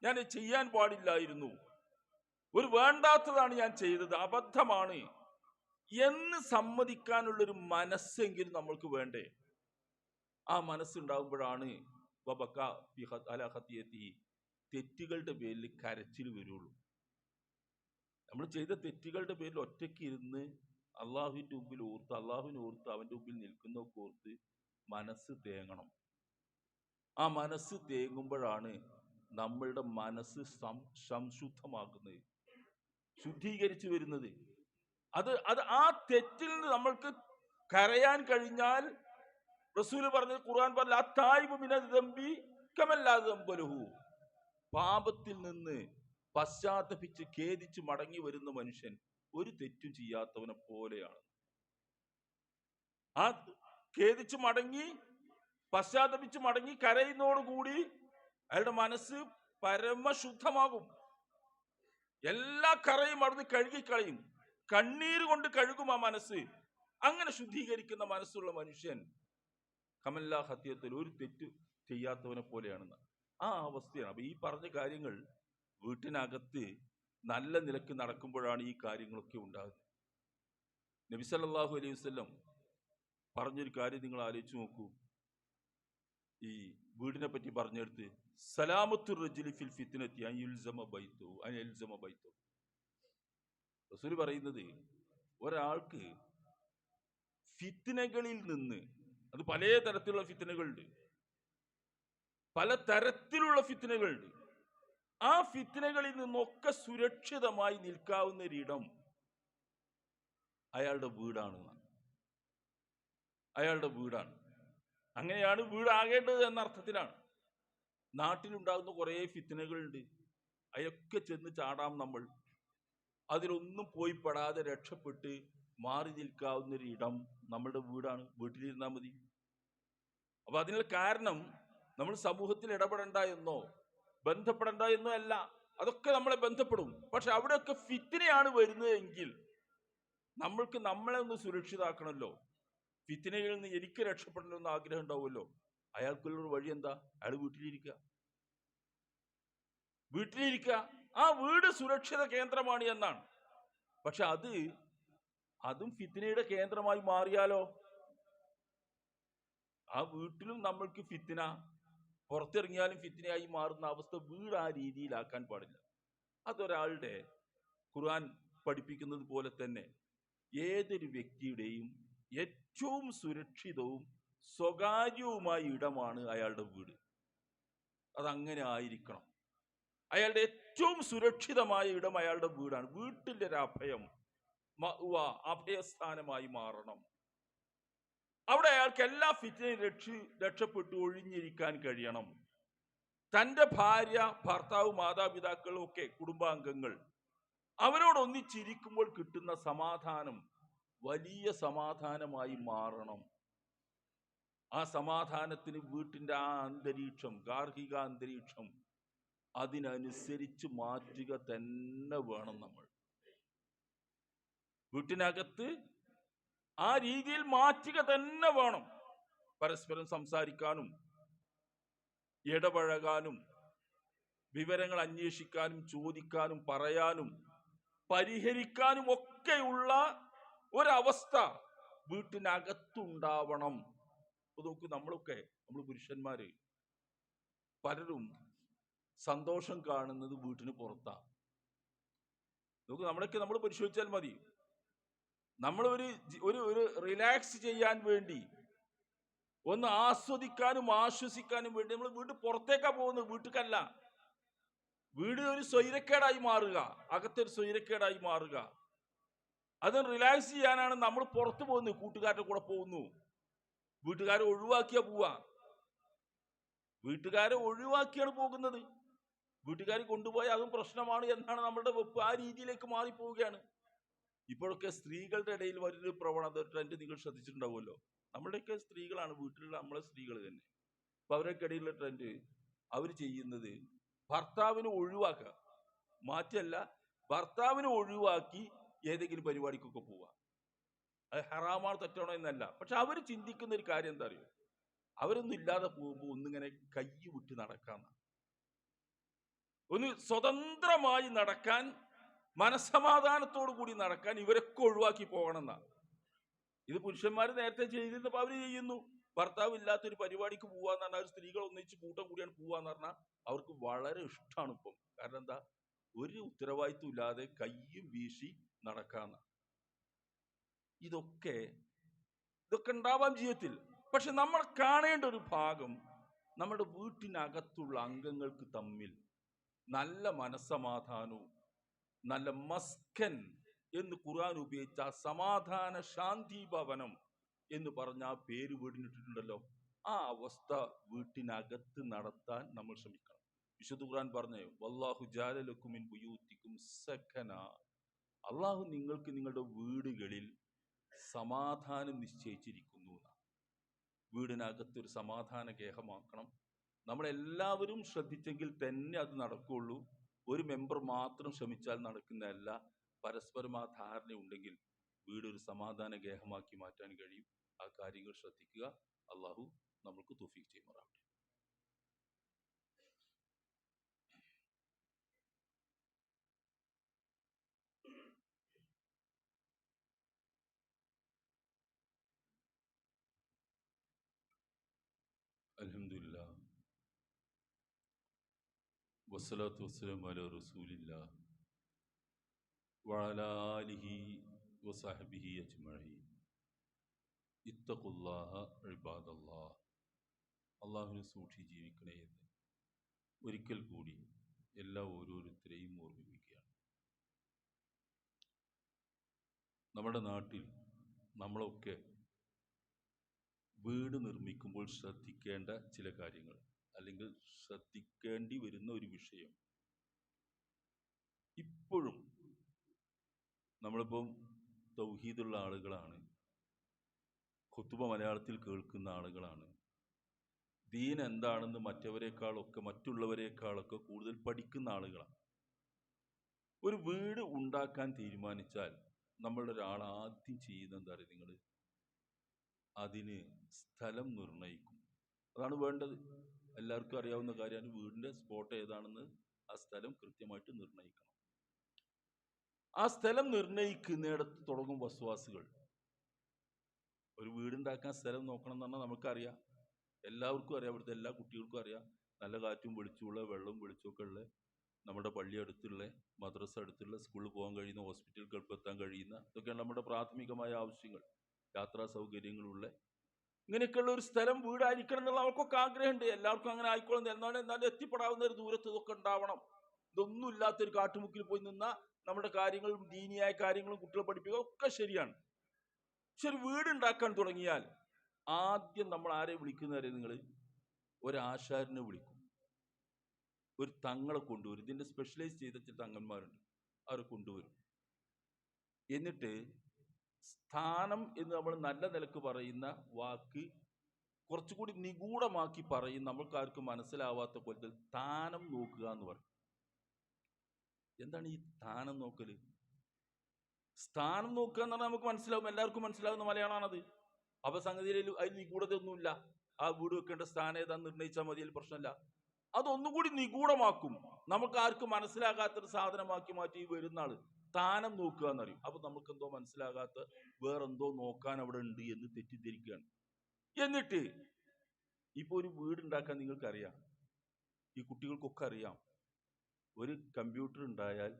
ഞാൻ ചെയ്യാൻ പാടില്ലായിരുന്നു, ഒരു വേണ്ടാത്തതാണ് ഞാൻ ചെയ്തത്, അബദ്ധമാണ് എന്ന് സമ്മതിക്കാനുള്ളൊരു മനസ്സെങ്കിലും നമ്മൾക്ക് വേണ്ടേ? ആ മനസ്സുണ്ടാകുമ്പോഴാണ് തെറ്റുകളുടെ പേരിൽ കരച്ചിൽ വരുള്ളൂ. നമ്മൾ ചെയ്ത തെറ്റുകളുടെ പേരിൽ ഒറ്റയ്ക്ക് ഇരുന്ന് അള്ളാഹുവിൻ്റെ മുമ്പിൽ ഓർത്ത്, അള്ളാഹുവിനെ ഓർത്ത്, അവൻ്റെ മുമ്പിൽ നിൽക്കുന്നതൊക്കെ ഓർത്ത് മനസ്സ് തേങ്ങണം. ആ മനസ്സ് തേങ്ങുമ്പോഴാണ് നമ്മളുടെ മനസ്സ് സംശുദ്ധമാക്കുന്നത്, ശുദ്ധീകരിച്ചു വരുന്നത്. അത് ആ തെറ്റിൽ നിന്ന് നമ്മൾക്ക് കരയാൻ കഴിഞ്ഞാൽ, റസൂല് പറഞ്ഞത്, ഖുർആൻ പറഞ്ഞ പാപത്തിൽ നിന്ന് പശ്ചാത്തപിച്ച് ഖേദിച്ച് മടങ്ങി വരുന്ന മനുഷ്യൻ ഒരു തെറ്റും ചെയ്യാത്തവനെ പോലെയാണ്. ആ ഖേദിച്ച് മടങ്ങി പശ്ചാത്തപിച്ച് മടങ്ങി കരയുന്നതോടുകൂടി അയാളുടെ മനസ്സ് പരമശുദ്ധമാകും. എല്ലാ കറയും അവിടുന്ന് കഴുകിക്കളയും. കണ്ണീര് കൊണ്ട് കഴുകും ആ മനസ്സ്. അങ്ങനെ ശുദ്ധീകരിക്കുന്ന മനസ്സുള്ള മനുഷ്യൻ കമല്ലാ ഹത്യത്തിൽ ഒരു തെറ്റ് ചെയ്യാത്തവനെ പോലെയാണെന്ന്. ആ അവസ്ഥയാണ്. അപ്പൊ ഈ പറഞ്ഞ കാര്യങ്ങൾ വീട്ടിനകത്ത് നല്ല നിലക്ക് നടക്കുമ്പോഴാണ് ഈ കാര്യങ്ങളൊക്കെ ഉണ്ടാകുന്നത്. നബി സല്ലല്ലാഹു അലൈഹി വസല്ലം പറഞ്ഞൊരു കാര്യം നിങ്ങൾ ആലോചിച്ച് നോക്കൂ. ഈ വീടിനെ പറ്റി പറഞ്ഞെടുത്ത്, സലാമത്തു റജുലി ഫിൽ ഫിത്നതി അൻ യുൽസമ ബൈതു. റസൂൽ പറയുന്നത്, ഒരാൾക്ക് ഫിത്നകളിൽ നിന്ന്, അത് പല തരത്തിലുള്ള ഫിത്നകളുണ്ട്, പല തരത്തിലുള്ള ഫിത്നകളുണ്ട്, ആ ഫിത്നകളിൽ നിന്നൊക്കെ സുരക്ഷിതമായി നിൽക്കാവുന്ന ഒരിടം അയാളുടെ വീടാണ്. അയാളുടെ വീടാണ്. അങ്ങനെയാണ് വീടാകേണ്ടത് എന്ന അർത്ഥത്തിലാണ്. നാട്ടിലുണ്ടാകുന്ന കുറേ ഫിത്നകളുണ്ട്, അതൊക്കെ ചെന്ന് ചാടാം നമ്മൾ. അതിലൊന്നും പോയി പെടാതെ രക്ഷപ്പെട്ട് മാറി നിൽക്കാവുന്നൊരു ഇടം നമ്മളുടെ വീടാണ്. വീട്ടിലിരുന്നാൽ മതി. അപ്പൊ അതിനുള്ള കാരണം നമ്മൾ സമൂഹത്തിൽ ഇടപെടണ്ട എന്നോ ബന്ധപ്പെടണ്ട എന്നോ അല്ല. അതൊക്കെ നമ്മളെ ബന്ധപ്പെടും. പക്ഷെ അവിടെയൊക്കെ ഫിത്നയാണ് വരുന്നതെങ്കിൽ നമ്മൾക്ക് നമ്മളെ ഒന്ന് സുരക്ഷിതാക്കണമല്ലോ. ഫിത്നയിൽ നിന്ന് എനിക്ക് രക്ഷപ്പെടണമെന്ന് ആഗ്രഹം ഉണ്ടാവുമല്ലോ. അയാൾക്കുള്ളൊരു വഴി എന്താ? അയാൾ വീട്ടിലിരിക്കുക. ആ വീട് സുരക്ഷിത കേന്ദ്രമാണ് എന്നാണ്. പക്ഷെ അതും ഫിത്നയുടെ കേന്ദ്രമായി മാറിയാലോ? ആ വീട്ടിലും നമ്മൾക്ക് ഫിത്ന, പുറത്തിറങ്ങിയാലും ഫിത്നയായി മാറുന്ന അവസ്ഥ വീട് ആ രീതിയിലാക്കാൻ പാടില്ല. അതൊരാളുടെ, ഖുർആൻ പഠിപ്പിക്കുന്നത് പോലെ തന്നെ ഏതൊരു വ്യക്തിയുടെയും ഏറ്റവും സുരക്ഷിതവും സ്വകാര്യവുമായ ഇടമാണ് അയാളുടെ വീട്. അതങ്ങനെ ആയിരിക്കണം. അയാളുടെ ഏറ്റവും സുരക്ഷിതമായ ഇടം അയാളുടെ വീടാണ്. വീട്ടിൻ്റെ ഒരു അഭയം, അഭയസ്ഥാനമായി മാറണം. അവിടെ അയാൾക്ക് എല്ലാ ഫിറ്റിനെയും രക്ഷപ്പെട്ടു ഒഴിഞ്ഞിരിക്കാൻ കഴിയണം. തൻ്റെ ഭാര്യ, ഭർത്താവ്, മാതാപിതാക്കളും ഒക്കെ കുടുംബാംഗങ്ങൾ അവരോടൊന്നിച്ചിരിക്കുമ്പോൾ കിട്ടുന്ന സമാധാനം വലിയ സമാധാനമായി മാറണം. ആ സമാധാനത്തിന് വീട്ടിൻ്റെ ആ അന്തരീക്ഷം, ഗാർഹിക അന്തരീക്ഷം അതിനനുസരിച്ച് മാറ്റുക തന്നെ വേണം. നമ്മൾ വീട്ടിനകത്ത് ആ രീതിയിൽ മാറ്റുക തന്നെ വേണം. പരസ്പരം സംസാരിക്കാനും ഇടപഴകാനും വിവരങ്ങൾ അന്വേഷിക്കാനും ചോദിക്കാനും പറയാനും പരിഹരിക്കാനും ഒക്കെയുള്ള ഒരവസ്ഥ വീട്ടിനകത്തുണ്ടാവണം. അപ്പൊ നോക്കൂ, നമ്മൾ പുരുഷന്മാര് പലരും സന്തോഷം കാണുന്നത് വീട്ടിന് പുറത്താണ്. നോക്കൂ, നമ്മൾ പരിശോധിച്ചാൽ മതി. നമ്മൾ ഒരു റിലാക്സ് ചെയ്യാൻ വേണ്ടി, ഒന്ന് ആസ്വദിക്കാനും ആശ്വസിക്കാനും വേണ്ടി നമ്മൾ വീട് പുറത്തേക്കാ പോകുന്നത്, വീട്ടിലേക്കല്ല. വീട് ഒരു സ്വൈരക്കേടായി മാറുക, അകത്തൊരു സ്വൈരക്കേടായി മാറുക. അത് റിലാക്സ് ചെയ്യാനാണ് നമ്മൾ പുറത്തു പോകുന്നത്. കൂട്ടുകാരുടെ കൂടെ പോകുന്നു. വീട്ടുകാരെ ഒഴിവാക്കിയാ പോവാ. വീട്ടുകാരെ ഒഴിവാക്കിയാണ് പോകുന്നത്. വീട്ടുകാർ കൊണ്ടുപോയാൽ അതും പ്രശ്നമാണ് എന്നാണ് നമ്മളുടെ വെപ്പ്. ആ രീതിയിലേക്ക് മാറിപ്പോവുകയാണ്. ഇപ്പോഴൊക്കെ സ്ത്രീകളുടെ ഇടയിൽ വലിയൊരു പ്രവണത, ട്രെൻഡ് നിങ്ങൾ ശ്രദ്ധിച്ചിട്ടുണ്ടാവുമല്ലോ. നമ്മുടെയൊക്കെ സ്ത്രീകളാണ്, വീട്ടിലുള്ള നമ്മളെ സ്ത്രീകൾ തന്നെ. അപ്പൊ അവരൊക്കെ ഇടയിലുള്ള ട്രെൻഡ് അവർ ചെയ്യുന്നത് ഭർത്താവിനെ ഒഴിവാക്കുക. മാറ്റല്ല, ഭർത്താവിനെ ഒഴിവാക്കി ഏതെങ്കിലും പരിപാടിക്കൊക്കെ പോവുക. അത് ഹറാമാണ്, തെറ്റാണോ എന്നല്ല. പക്ഷെ അവർ ചിന്തിക്കുന്ന ഒരു കാര്യം എന്താ അറിയോ? അവരൊന്നും ഇല്ലാതെ പോകുമ്പോൾ ഒന്നിങ്ങനെ കൈ വിട്ട് നടക്കാൻ, ഒന്ന് സ്വതന്ത്രമായി നടക്കാൻ, മനസ്സമാധാനത്തോടു കൂടി നടക്കാൻ ഇവരൊക്കെ ഒഴിവാക്കി പോകണമെന്നാ. ഇത് പുരുഷന്മാർ നേരത്തെ ചെയ്തിരുന്നപ്പോൾ അവർ ചെയ്യുന്നു. ഭർത്താവ് ഇല്ലാത്തൊരു പരിപാടിക്ക് പോവാന്ന് പറഞ്ഞാൽ, ഒരു സ്ത്രീകൾ ഒന്നിച്ച് കൂട്ടം കൂടിയാണ് പോവാന്ന് പറഞ്ഞാൽ അവർക്ക് വളരെ ഇഷ്ടമാണ് ഇപ്പം. കാരണം എന്താ? ഒരു ഉത്തരവാദിത്വം ഇല്ലാതെ കയ്യും വീശി നടക്കാന്ന. ഇതൊക്കെ ഉണ്ടാവാം ജീവിതത്തിൽ. പക്ഷെ നമ്മൾ കാണേണ്ട ഒരു ഭാഗം, നമ്മുടെ വീട്ടിനകത്തുള്ള അംഗങ്ങൾക്ക് തമ്മിൽ നല്ല മനസ്സമാധാനവും നല്ല മസ്കൻ എന്ന് ഖുർആൻ ഉപയോഗിച്ച സമാധാന ശാന്തി ഭവനം എന്ന് പറഞ്ഞ ആ പേര് വീടിനിട്ടിട്ടുണ്ടല്ലോ. ആ അവസ്ഥ വീട്ടിനകത്ത് നടത്താൻ നമ്മൾ ശ്രമിക്കണം. വിശുദ്ധ ഖുർആൻ പറഞ്ഞേ, വല്ലാഹു ജഅല ലക്കും മിൻ ബുയൂത്തിക്കും സകന. അള്ളാഹു നിങ്ങൾക്ക് നിങ്ങളുടെ വീടുകളിൽ സമാധാനം നിശ്ചയിച്ചിരിക്കുന്നു. വീടിനകത്തൊരു സമാധാന ഗേഹമാക്കണം. നമ്മളെല്ലാവരും ശ്രദ്ധിച്ചെങ്കിൽ തന്നെ അത് നടക്കുകയുള്ളൂ. ഒരു മെമ്പർ മാത്രം ശ്രമിച്ചാൽ നടക്കുന്നതല്ല. പരസ്പരം ആ ധാരണ ഉണ്ടെങ്കിൽ വീടൊരു സമാധാന ഗേഹമാക്കി മാറ്റാൻ കഴിയും. ആ കാര്യങ്ങൾ ശ്രദ്ധിക്കുക. അള്ളാഹു നമ്മൾക്ക് തൗഫീഖ് ചെയ്യുമാറാവട്ടെ. അൽഹംദുലില്ലാഹ് വസ്സലാത്തു വസ്സലാമു അലാ റസൂലില്ലാഹ് വഅലാ ആലിഹി വസഹ്ബിഹി അജ്മഈൻ. ഇത്തഖുല്ലാഹ ഇബാദല്ലാഹ്. അള്ളാഹുവിനെ സൂക്ഷി ജീവിക്കണേ എന്ന് ഒരിക്കൽ കൂടി ഓരോരുത്തരെയും ഓർമ്മിപ്പിക്കുകയാണ്. നമ്മുടെ നാട്ടിൽ നമ്മളൊക്കെ വീട് നിർമ്മിക്കുമ്പോൾ ശ്രദ്ധിക്കേണ്ട ചില കാര്യങ്ങൾ, അല്ലെങ്കിൽ ശ്രദ്ധിക്കേണ്ടി വരുന്ന ഒരു വിഷയം, ഇപ്പോഴും നമ്മളിപ്പം തൗഹീദുള്ള ആളുകളാണ്, ഖുതുബ മലയാളത്തിൽ കേൾക്കുന്ന ആളുകളാണ്, ദീൻ എന്താണെന്ന് മറ്റുള്ളവരെക്കാളൊക്കെ കൂടുതൽ പഠിക്കുന്ന ആളുകളാണ്. ഒരു വീട് ഉണ്ടാക്കാൻ തീരുമാനിച്ചാൽ നമ്മളുടെ ഒരാൾ ആദ്യം ചെയ്യുന്ന എന്താ പറയുക? നിങ്ങൾ അതിന് സ്ഥലം നിർണയിക്കും. അതാണ് വേണ്ടത്. എല്ലാവർക്കും അറിയാവുന്ന കാര്യമാണ്. വീടിൻ്റെ സ്പോട്ട് ഏതാണെന്ന് ആ സ്ഥലം കൃത്യമായിട്ട് നിർണയിക്കണം. ആ സ്ഥലം നിർണയിക്കുന്നിടത്ത് തുടങ്ങും വസ്വാസുകൾ. ഒരു വീടുണ്ടാക്കാൻ സ്ഥലം നോക്കണം എന്ന് പറഞ്ഞാൽ നമുക്കറിയാം, എല്ലാവർക്കും അറിയാം, ഇവിടുത്തെ എല്ലാ കുട്ടികൾക്കും അറിയാം. നല്ല കാറ്റും വെളിച്ചമുള്ള, വെള്ളവും വെളിച്ചമൊക്കെ ഉള്ള, നമ്മുടെ പള്ളി അടുത്തുള്ള, മദ്രസ അടുത്തുള്ള, സ്കൂളിൽ പോകാൻ കഴിയുന്ന, ഹോസ്പിറ്റലുകൾക്ക് എത്താൻ കഴിയുന്ന, ഇതൊക്കെയാണ് നമ്മുടെ പ്രാഥമികമായ ആവശ്യങ്ങൾ. യാത്രാ സൗകര്യങ്ങളുള്ള ഇങ്ങനെയൊക്കെയുള്ള ഒരു സ്ഥലം വീടായിരിക്കണം എന്നുള്ള അവർക്കൊക്കെ ആഗ്രഹമുണ്ട്. എല്ലാവർക്കും അങ്ങനെ ആയിക്കോളും. എന്നാലും എത്തിപ്പെടാവുന്ന ഒരു ദൂരത്ത് ഇതൊക്കെ ഉണ്ടാവണം. ഇതൊന്നും ഇല്ലാത്തൊരു കാട്ടുമുക്കിൽ പോയി നിന്നാൽ നമ്മുടെ കാര്യങ്ങളും ദീനിയായ കാര്യങ്ങളും കുട്ടികളെ പഠിപ്പിക്കുക ഒക്കെ ശരിയാണ്. പക്ഷെ ഒരു വീടുണ്ടാക്കാൻ തുടങ്ങിയാൽ ആദ്യം നമ്മൾ ആരെ വിളിക്കുന്നവരെ നിങ്ങൾ ഒരാശാരിനെ വിളിക്കും, ഒരു തങ്ങളെ കൊണ്ടുവരും. ഇതിൻ്റെ സ്പെഷ്യലൈസ് ചെയ്ത ചില തങ്ങന്മാരുണ്ട്, അവരെ കൊണ്ടുവരും. എന്നിട്ട് സ്ഥാനം എന്ന് നമ്മൾ നല്ല നിലക്ക് പറയുന്ന വാക്ക് കുറച്ചുകൂടി നിഗൂഢമാക്കി പറയും, നമ്മൾക്കാർക്കും മനസ്സിലാവാത്ത പോലത്തെ സ്ഥാനം നോക്കുക എന്ന് പറയും. എന്താണ് ഈ സ്ഥാനം നോക്കല്? സ്ഥാനം നോക്കുക എന്ന് പറഞ്ഞാൽ നമുക്ക് മനസ്സിലാവും, എല്ലാവർക്കും മനസ്സിലാവുന്ന മലയാളമാണത്. അപ്പൊ സംഗതിയിൽ അതിൽ നിഗൂഢതയൊന്നുമില്ല. ആ വീട് വെക്കേണ്ട സ്ഥാനം ഏതാന്ന് നിർണയിച്ചാൽ മതി, അതിൽ പ്രശ്നമില്ല. അതൊന്നുകൂടി നിഗൂഢമാക്കും, നമുക്ക് ആർക്കും മനസ്സിലാകാത്തൊരു സാധനമാക്കി മാറ്റി വരുന്ന ആള് സ്ഥാനം നോക്കുക എന്നറിയും. അപ്പൊ നമുക്ക് എന്തോ മനസ്സിലാകാത്ത വേറെന്തോ നോക്കാൻ അവിടെ ഉണ്ട് എന്ന് തെറ്റിദ്ധരിക്കുകയാണ്. എന്നിട്ട് ഇപ്പൊ ഒരു വീടുണ്ടാക്കാൻ നിങ്ങൾക്കറിയാം, ഈ കുട്ടികൾക്കൊക്കെ അറിയാം, ഒരു കമ്പ്യൂട്ടർ ഉണ്ടായാൽ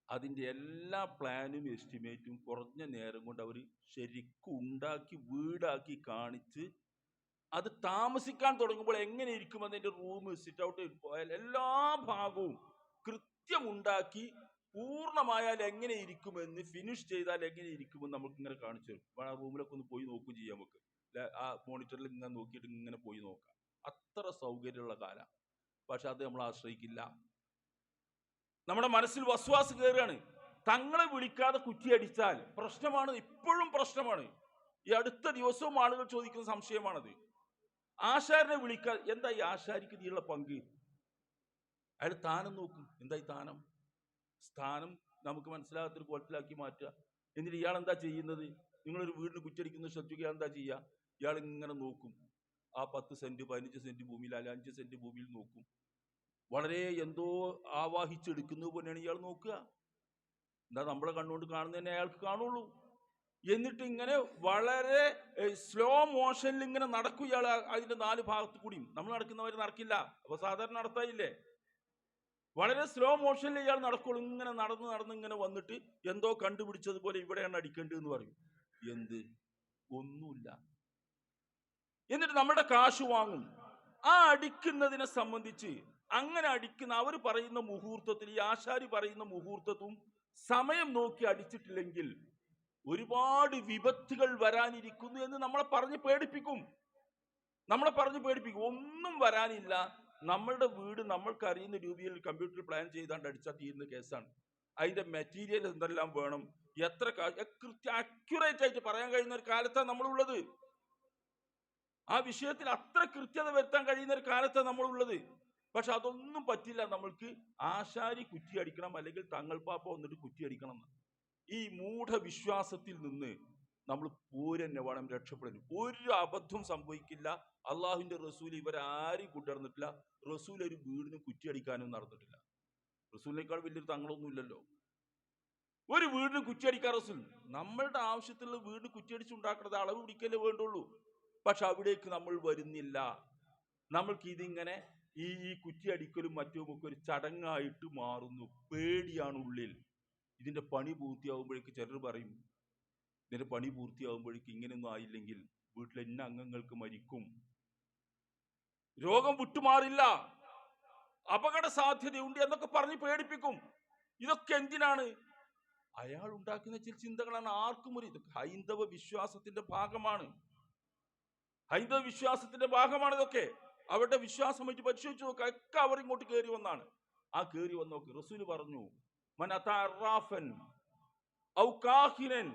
അതിൻ്റെ എല്ലാ പ്ലാനും എസ്റ്റിമേറ്റും കുറഞ്ഞ നേരം കൊണ്ട് അവർ ശരിക്കും ഉണ്ടാക്കി വീടാക്കി കാണിച്ച് അത് താമസിക്കാൻ തുടങ്ങുമ്പോൾ എങ്ങനെ ഇരിക്കും, അതിൻ്റെ റൂം, സിറ്റ് ഔട്ട്, എല്ലാ ഭാഗവും കൃത്യമുണ്ടാക്കി പൂർണ്ണമായാൽ എങ്ങനെ ഇരിക്കുമെന്ന്, ഫിനിഷ് ചെയ്താൽ എങ്ങനെ ഇരിക്കുമെന്ന് നമുക്ക് ഇങ്ങനെ കാണിച്ചു തരും. ആ റൂമിലൊക്കെ ഒന്ന് പോയി നോക്കുകയും ചെയ്യാം, നമുക്ക് ആ മോണിറ്ററിൽ ഇങ്ങനെ നോക്കിയിട്ട് ഇങ്ങനെ പോയി നോക്കാം. അത്ര സൗകര്യമുള്ള കാലം. പക്ഷെ അത് നമ്മൾ ആശ്രയിക്കില്ല. നമ്മുടെ മനസ്സിൽ വസ്വാസ് കയറുകയാണ്. തങ്ങളെ വിളിക്കാതെ കുറ്റിയടിച്ചാൽ പ്രശ്നമാണ്, ഇപ്പോഴും പ്രശ്നമാണ്. ഈ അടുത്ത ദിവസവും ആളുകൾ ചോദിക്കുന്ന സംശയമാണത്. ആശാരിനെ വിളിക്കാൻ എന്താ ഈ ആശാരിക്ക് ഇതിലുള്ള പങ്ക്? അയാൾ സ്ഥാനം നോക്കും. എന്തായി സ്ഥാനം? സ്ഥാനം നമുക്ക് മനസ്സിലാകാത്തൊരു കോലത്തിലാക്കി മാറ്റുക. എന്നിട്ട് ഇയാൾ എന്താ ചെയ്യുന്നത്? നിങ്ങളൊരു വീടിന് കുറ്റടിക്കുന്നത് ശ്രദ്ധിക്കുക. എന്താ ചെയ്യുക? ഇയാൾ ഇങ്ങനെ നോക്കും. ആ 10 സെന്റ് 15 സെന്റ് ഭൂമിയിൽ, അല്ല 5 സെന്റ് ഭൂമിയിൽ നോക്കും. വളരെ എന്തോ ആവാഹിച്ചെടുക്കുന്നത് പോലെയാണ് ഇയാൾ നോക്കുക. എന്താ നമ്മളെ കണ്ണുകൊണ്ട് കാണുന്നതന്നെ അയാൾക്ക് കാണുള്ളൂ. എന്നിട്ട് ഇങ്ങനെ വളരെ സ്ലോ മോഷനിൽ ഇങ്ങനെ നടക്കും ഇയാൾ. അതിന്റെ 4 ഭാഗത്ത് കൂടിയും നമ്മൾ നടക്കുന്നവർ നടക്കില്ല. അപ്പൊ സാധാരണ നടത്തായില്ലേ, വളരെ സ്ലോ മോഷനിൽ ഇയാൾ നടക്കുള്ളൂ. ഇങ്ങനെ നടന്ന് ഇങ്ങനെ വന്നിട്ട് എന്തോ കണ്ടുപിടിച്ചതുപോലെ ഇവിടെയാണ് അടിക്കേണ്ടതെന്ന് പറയും. എന്ത്? ഒന്നുമില്ല. എന്നിട്ട് നമ്മുടെ കാശ് വാങ്ങും. ആ അടിക്കുന്നതിനെ സംബന്ധിച്ച് അങ്ങനെ അടിക്കുന്ന അവർ പറയുന്ന മുഹൂർത്തത്തിൽ, ഈ ആശാരി പറയുന്ന മുഹൂർത്തത്തും സമയം നോക്കി അടിച്ചിട്ടില്ലെങ്കിൽ ഒരുപാട് വിപത്തുകൾ വരാനിരിക്കുന്നു എന്ന് നമ്മളെ പറഞ്ഞ് പേടിപ്പിക്കും. ഒന്നും വരാനില്ല. നമ്മളുടെ വീട് നമ്മൾക്ക് അറിയുന്ന രൂപയിൽ കമ്പ്യൂട്ടറിൽ പ്ലാൻ ചെയ്താണ്ട് അടിച്ചാൽ തീരുന്ന കേസാണ്. അതിന്റെ മെറ്റീരിയൽ എന്തെല്ലാം വേണം, എത്ര കൃത്യം അക്യുറേറ്റ് ആയിട്ട് പറയാൻ കഴിയുന്ന ഒരു കാലത്താണ് നമ്മളുള്ളത്. ആ വിഷയത്തിൽ അത്ര കൃത്യത വരുത്താൻ കഴിയുന്ന ഒരു കാലത്താണ് നമ്മളുള്ളത്. പക്ഷെ അതൊന്നും പറ്റില്ല. നമ്മൾക്ക് ആശാരി കുറ്റിയടിക്കണം, അല്ലെങ്കിൽ തങ്ങൾ പാപ്പ വന്നിട്ട് കുറ്റിയടിക്കണം. ഈ മൂഢവിശ്വാസത്തിൽ നിന്ന് നമ്മൾ പോരന്നെ വേണം രക്ഷപ്പെടാൻ. ഒരു അബദ്ധം സംഭവിക്കില്ല. അള്ളാഹുവിന്റെ റസൂൽ ഇവരാരും കൊണ്ടുവന്നിട്ടില്ല. റസൂൽ ഒരു വീടിന് കുറ്റിയടിക്കാനും നടന്നിട്ടില്ല. റസൂലിനേക്കാൾ വലിയൊരു തങ്ങളൊന്നും ഇല്ലല്ലോ. ഒരു വീടിന് കുറ്റിയടിക്കാൻ റസൂൽ. നമ്മളുടെ ആവശ്യത്തിലുള്ള വീടിന് കുറ്റിയടിച്ചുണ്ടാക്കുന്നത് അളവ് പിടിക്കലേ വേണ്ടുള്ളൂ. പക്ഷെ അവിടേക്ക് നമ്മൾ വരുന്നില്ല. നമ്മൾക്ക് ഇതിങ്ങനെ ഈ കുറ്റിയടിക്കലും മറ്റുമൊക്കെ ഒരു ചടങ്ങായിട്ട് മാറുന്നു. പേടിയാണ് ഉള്ളിൽ. ഇതിന്റെ പണി പൂർത്തിയാകുമ്പോഴേക്ക് ചിലർ പറയും, ഇതിന്റെ പണി പൂർത്തിയാകുമ്പോഴേക്ക് ഇങ്ങനെയൊന്നും ആയില്ലെങ്കിൽ വീട്ടിലെ ഇന്ന അംഗങ്ങൾക്ക് മരിക്കും, രോഗം വിട്ടുമാറില്ല, അപകട സാധ്യതയുണ്ട് എന്നൊക്കെ പറഞ്ഞ് പേടിപ്പിക്കും. ഇതൊക്കെ എന്തിനാണ്? അയാൾ ഉണ്ടാക്കുന്ന ചില ചിന്തകളാണ്. ആർക്കും ഒരു ഇത് ഹൈന്ദവ വിശ്വാസത്തിന്റെ ഭാഗമാണ്. ഇതൊക്കെ അവരുടെ വിശ്വാസം വെച്ച് പരിശോധിച്ച് നോക്കുക. ഒക്കെ അവർ ഇങ്ങോട്ട് കയറി വന്നാണ്. ആ കയറി വന്ന് നോക്ക്. റസൂല് പറഞ്ഞു, മൻ അതാ അറാഫൻ ഔ കാഹിനൻ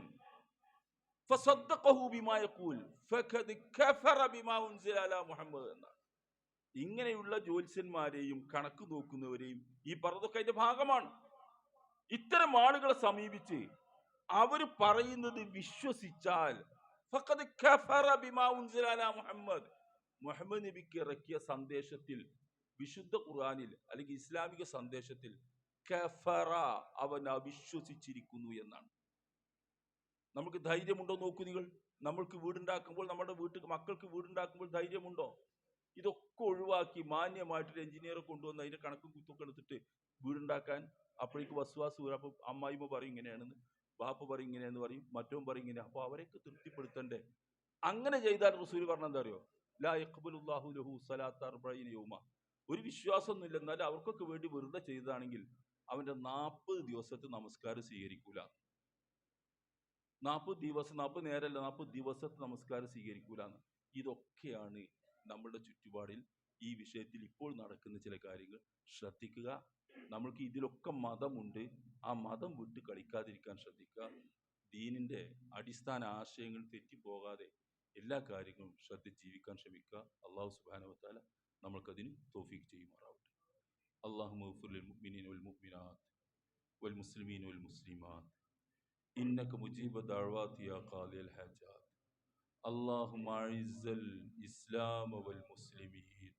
ഫസദ്ദഖഹു ബിമാ യഖൂൽ ഫഖദ് കഫറ ബിമാ ഉൻസില അലാ മുഹമ്മദ് എന്നാണ്. ഇങ്ങനെയുള്ള ജ്യോത്സ്യന്മാരെയും കണക്ക് നോക്കുന്നവരെയും ഈ പറഞ്ഞതൊക്കെ അതിന്റെ ഭാഗമാണ്. ഇത്തരം ആളുകളെ സമീപിച്ച് അവര് പറയുന്നത് വിശ്വസിച്ചാൽ ഫഖദ് കഫറ ബിമാ ഉൻസില അലാ മുഹമ്മദ്, മുഹമ്മദ് നബിക്ക് ഇറക്കിയ സന്ദേശത്തിൽ, വിശുദ്ധ ഖുർആനിൽ അല്ലെങ്കിൽ ഇസ്ലാമിക സന്ദേശത്തിൽ കഫറ, അവൻ അവിശ്വസിച്ചിരിക്കുന്നു എന്നാണ്. നമുക്ക് ധൈര്യമുണ്ടോ നോക്കൂ നിങ്ങൾ. നമ്മൾക്ക് വീടുണ്ടാക്കുമ്പോൾ, നമ്മുടെ മക്കൾക്ക് വീടുണ്ടാക്കുമ്പോൾ ധൈര്യമുണ്ടോ? ഇതൊക്കെ ഒഴിവാക്കി മാന്യമായിട്ടൊരു എഞ്ചിനീയറെ കൊണ്ടുവന്ന് അതിന്റെ കണക്കും കുത്തൊക്കെ എടുത്തിട്ട് വീടുണ്ടാക്കാൻ അപ്പോഴേക്ക് വസ്വാസ് വരും. അപ്പൊ അമ്മായിമ്മ പറയും ഇങ്ങനെയാണെന്ന്, ബാപ്പ പറയും ഇങ്ങനെ എന്ന് പറയും, മറ്റവൻ പറയും ഇങ്ങനെ. അപ്പോൾ അവരെയൊക്കെ തൃപ്തിപ്പെടുത്തണ്ടേ? അങ്ങനെ ചെയ്താൽ റസൂൽ പറഞ്ഞ എന്താ അറിയോ? ലാ യഖ്ബലുല്ലാഹു ലഹു സ്വലാത്ത അർബഈന യൗമ. ഒരു വിശ്വാസമൊന്നുമില്ല, എന്നാലും അവർക്കൊക്കെ വേണ്ടി വെറുതെ ചെയ്തതാണെങ്കിൽ അവന്റെ 40 ദിവസത്തെ നമസ്കാരം സ്വീകരിക്കൂല. 40 നേരമല്ല, 40 ദിവസത്തെ നമസ്കാരം സ്വീകരിക്കൂലെന്ന്. ഇതൊക്കെയാണ് നമ്മളുടെ ചുറ്റുപാടിൽ ഈ വിഷയത്തിൽ ഇപ്പോൾ നടക്കുന്ന ചില കാര്യങ്ങൾ. ശ്രദ്ധിക്കുക. നമ്മൾക്ക് ഇതിലൊക്കെ മതമുണ്ട്. ആ മതം വിട്ട് കളിക്കാതിരിക്കാൻ ശ്രദ്ധിക്കുക. ദീനിന്റെ അടിസ്ഥാന ആശയങ്ങൾ തെറ്റിപ്പോകാതെ എല്ലാ കാര്യങ്ങളും ശ്രദ്ധിച്ച് ജീവിക്കാൻ ശ്രമിക്കുക. അള്ളാഹു സുബ്ഹാനഹു വ തആല നമ്മൾക്കതിന് തൗഫീഖ് ചെയ്യുമാറാവട്ടെ. അല്ലാഹുമ്മ ഗ്ഫിർ ലിൽ മുഅ്മിനീന വൽ മുഅ്മിനാത്ത് വൽ മുസ്ലിമീന വൽ മുസ്ലിമാത്ത് ഇന്നക മുജീബു ദഅവാതി യാ ഖാദിയൽ ഹാജാത്ത്. اللهم اعز الاسلام والمسلمين